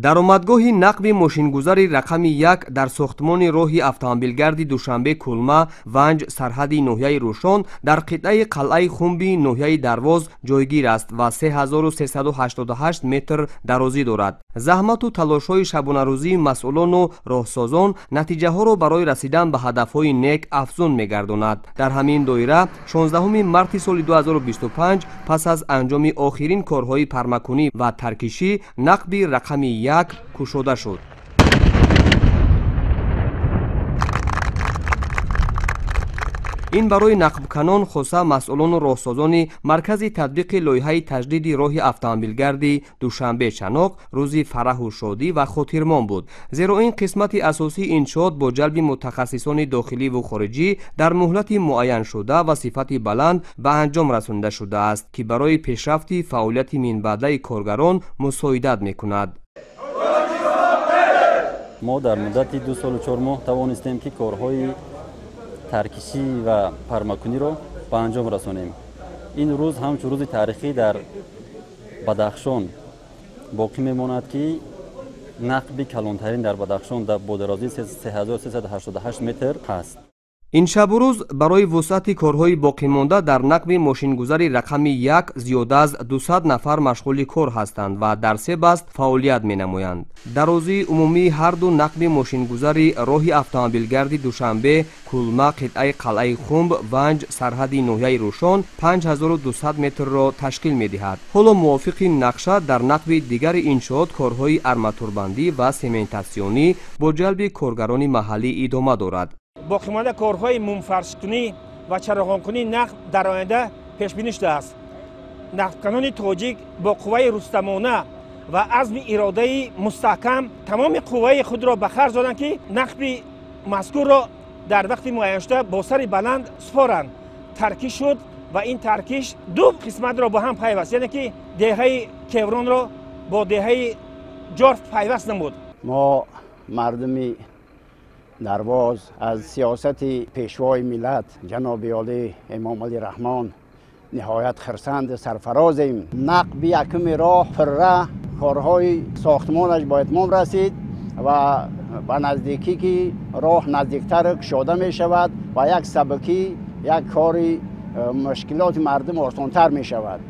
даромадгоҳи нақби мошингузари рақами 1 дар сохтмони роҳи автомобилгарди душанбе кулма ванҷ сарҳади ноҳияи рӯшон дар қитъаи қалъаи хумби ноҳияи дарвоз ҷойгир аст ва 3388 метр дарозӣ дорад. заҳмату талошҳои шабонарӯзии масъулону роҳсозон натиҷаҳоро барои расидан ба ҳадафҳои нек афзун мегардонад. дар ҳамин доира 16 марти соли 2025 пас аз анҷоми охирин корҳои пармакунӣ ва таркишӣ нақби рақами 1 кушода шуд. ин барои нақбканон хоса масъулону роҳсозони маркази татбиқи лоиҳаи таҷдиди роҳи автомобилгарди душанбе чаноқ рӯзи фараҳу шодӣ ва хотирмон буд, зеро ин қисмати асосии иншоот бо ҷалби мутахассисони дохиливу хориҷӣ дар муҳлати муайяншуда ва сифати баланд ба анҷом расонида шудааст, ки барои пешрафти фаъолияти минбаъдаи коргарон мусоидат мекунад. мо дар муддати 2 солу 4 моҳ тавонистем ки корҳои таркишӣ ва пармакуниро ба анҷом расонем. ин рӯз ҳамчун рӯзи тарихӣ дар Бадахшон боқӣ мемонад, ки нақби калонтарин дар Бадахшон бо дарозии 3388 метр ҳаст. ин шабу рӯз барои вусъати корҳои боқимонда дар нақби мошингузари рақами 1 зиёда аз 200 нафар машғули кор ҳастанд ва дар 3 баст фаъолият менамоянд. дарозии умумии ҳарду нақби мошингузари роҳи автомобилгарди душанбе кулма қитъаи қалъаи хумб ванҷ сарҳади ноҳияи рӯшон 5200 метрро ташкил медиҳад. ҳоло мувофиқи нақша дар нақби дигари иншоот корҳои арматурбандӣ ва сементасионӣ бо ҷалби коргарони маҳаллӣ идома дорад. боқимонда корҳои мумфаршкунӣ ва чароғонкунӣ нақб дар оянда пешбинӣ шудааст. нақбканони тоҷик бо қувваи рустамона ва азми иродаи мустаҳкам тамоми қувваи худро ба харҷ доданд, ки нақби мазкурро дар вақти муайяншуда бо сари баланд супоранд. таркиш шуд ва ин таркиш ду қисматро бо ҳам пайваст, яъне ки деҳаи кевронро бо деҳаи ҷорф пайваст намуд. мо мардуми дарвоз аз сиёсати пешвои миллат ҷаноби олӣ имом Алӣ Раҳмон ниҳоят хирсанд сарфарозем. нақби якуми роҳ пурра корҳои сохтмонаш ба итмом расид ва ба наздикӣ ки роҳ наздиктар кушода мешавад ва як сабукӣ як кори мушкилоти мардум осонтар мешавад.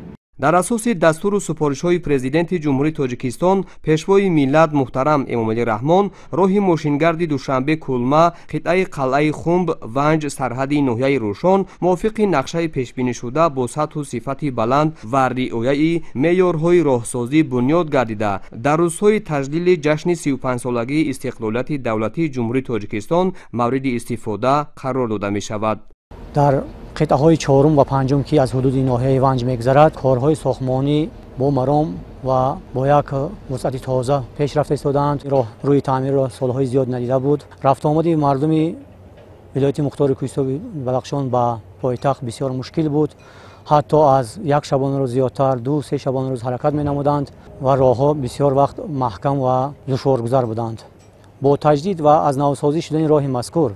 дар асоси дастуру супоришҳои президенти ҷумҳурии Тоҷикистон пешвои миллат муҳтарам Имом Алӣ Раҳмон роҳи мошингарди душанбе кулма қитъаи қалъаи хумб ванҷ сарҳади ноҳияи рӯшон мувофиқи нақшаи пешбинишуда бо сатҳу сифати баланд ва риояи меъёрҳои роҳсозӣ бунёд гардида дар рӯзҳои таҷлили ҷашни 35-солагии истиқлолияти давлатии ҷумҳурии Тоҷикистон мавриди истифода қарор дода мешавад. қитъаҳои чорум ва панҷум ки аз ҳудуди ноҳияи ванҷ мегзарад, корҳои сохтмонӣ бо маром ва бо як вусъати тоза пешрафта истодаанд. рӯи таъмирро солҳои зиёд надида буд. рафтуомади мардуми вилояти мухтори кӯҳистои Бадахшон ба пойтахт бисёр мушкил буд. ҳатто аз як шабонарӯз зиёдтар 2-3 шабонарӯз ҳаракат менамуданд ва роҳҳо бисёр вақт маҳкам ва душворгузар буданд. бо таҷдид ва аз навсозӣ шудани роҳи мазкур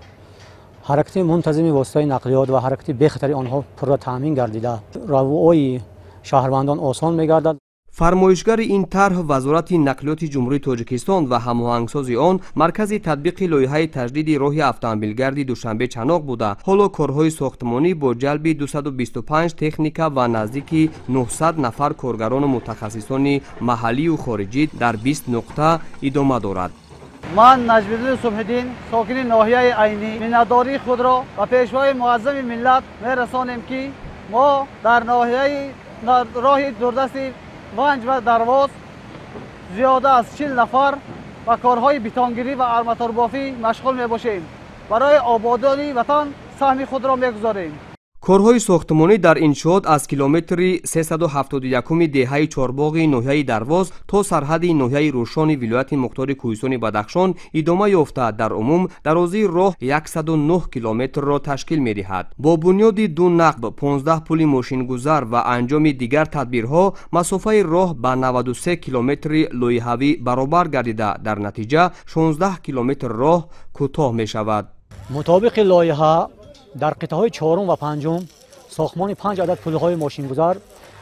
ҳаракати мунтазими воситаҳои нақлиёт ва ҳаракати бехатари онҳо пурра таъмин гардида равои шаҳрвандон осон мегардад. фармоишгари ин тарҳ вазорати нақлиёти ҷумҳурии Тоҷикистон ва ҳамоҳангсози он маркази татбиқи лоиҳаи таҷдиди роҳи автомобилгарди душанбе чаноқ буда ҳоло корҳои сохтмонӣ бо ҷалби 225 техника ва наздики 900 нафар коргарону мутахассисони маҳаллию хориҷӣ дар 20 нуқта идома дорад. ман Наҷмиддин Субҳиддин, сокини ноҳияи Айнӣ, миннатдории худро ба пешвои муаззами миллат мерасонем, ки мо дар ноҳияи роҳи дурдасти ванҷ ва дарвоз зиёда аз 40 нафар ба корҳои бетонгирӣ ва арматурбофӣ машғул мебошем. барои ободони ватан саҳми худро мегузорем. корҳои сохтмонӣ дар иншоот аз километри 371 деҳаи чорбоғи ноҳияи дарвоз то сарҳади ноҳияи рӯшони вилояти мухтори кӯҳистони Бадахшон идома ёфта дар умум дарозии роҳ 109 километрро ташкил медиҳад. бо бунёди ду нақб 15 пули мошингузар ва анҷоми дигар тадбирҳо масофаи роҳ ба 93 километри лоиҳавӣ баробар гардида дар натиҷа 16 километр роҳ кӯтоҳ мешавад. мутобиқи лоиҳа дар қитъаҳои чорум ва панҷум сохтмони 5 адад пулҳои мошингузар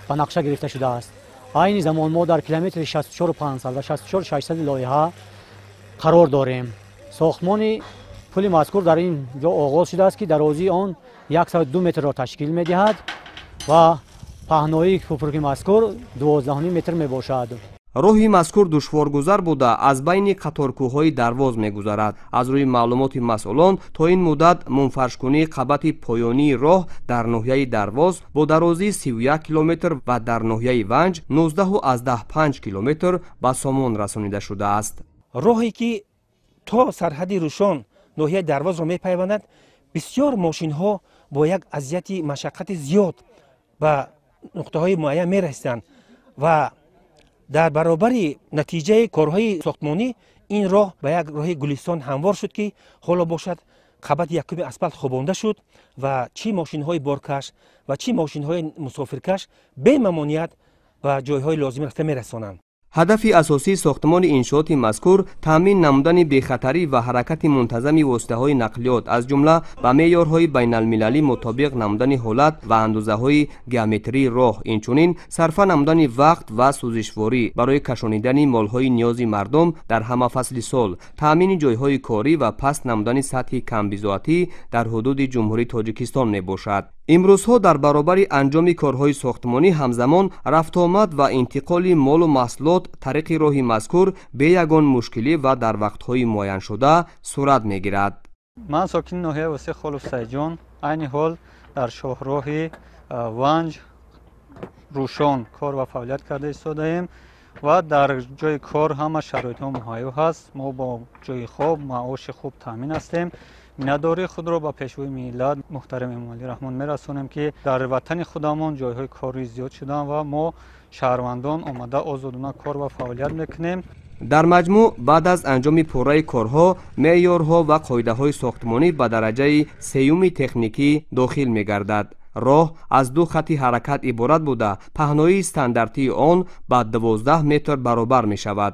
ба нақша гирифта шудааст. айни замон мо дар километри 64500 ва 64600 лоиҳа қарор дорем. сохтмони пули мазкур дар ин ҷо оғоз шудааст ки дарозии он 102 метрро ташкил медиҳад ва паҳноии кӯприки мазкур 12 метр мебошад. роҳи мазкур душворгузар буда аз байни қаторкӯҳҳои дарвоз мегузарад. аз рӯи маълумоти масъулон то ин муддат мунфаршкунии қабати поёнии роҳ дар ноҳияи дарвоз бо дарозии 31 километр ва дар ноҳияи ванҷ 19,5 километр ба сомон расонида шудааст. роҳе ки то сарҳади рӯшон ноҳияи дарвозро мепайвандад, бисёр мошинҳо бо як азияти машаққати зиёд ба нуқтаҳои муайян мерасиданд ва дар баробари натиҷаи корҳои сохтмонӣ ин роҳ ба як роҳи гулистон ҳамвор шуд ки ҳоло бошад қабати якуми асфалт хобонда шуд ва чӣ мошинҳои боркаш ва чӣ мошинҳои мусофиркаш бе мамоният ба ҷойҳои лозим рафта мерасонанд. ҳадафи асосии сохтмони иншооти мазкур таъмин намудани бехатарӣ ва ҳаракати мунтазами воситаҳои нақлиёт аз ҷумла ба меъёрҳои байналмилалӣ мутобиқ намудани ҳолат ва андозаҳои геометрии роҳ, инчунин сарфа намудани вақт ва сӯзишворӣ барои кашонидани молҳои ниёзи мардум дар ҳама фасли сол, таъмини ҷойҳои корӣ ва паст намудани сатҳи камбизоатӣ дар ҳудуди ҷумҳурии Тоҷикистон мебошад. имрӯзҳо дар баробари анҷоми корҳои сохтмонӣ ҳамзамон рафтуомад ва интиқоли молу маҳсулот тариқи роҳи мазкур бе ягон мушкилӣ ва дар вақтҳои муайяншуда сурат мегирад. ман сокини ноҳияи Восиқ Холу Сайҷон айни ҳол дар шоҳроҳи Ванҷ Рӯшон кор ва фаъолият карда истодаем ва дар ҷои кор ҳама шароитҳо муҳайё ҳаст. мо бо ҷои хоб, маоши хуб таъмин ҳастем. миннатдории худро ба пешвои миллат муҳтарам Эмомалӣ Раҳмон мерасонем ки дар ватани худамон ҷойҳои кори зиёд шуданд ва мо шаҳрвандон омада озодона кор ва фаъолият мекунем. дар маҷмӯъ баъд аз анҷоми пурраи корҳо меъёрҳо ва қоидаҳои сохтмонӣ ба дараҷаи сеюми техникӣ дохил мегардад. роҳ аз ду хатти ҳаракат иборат буда паҳноии стандартии он ба 12 метр баробар мешавад.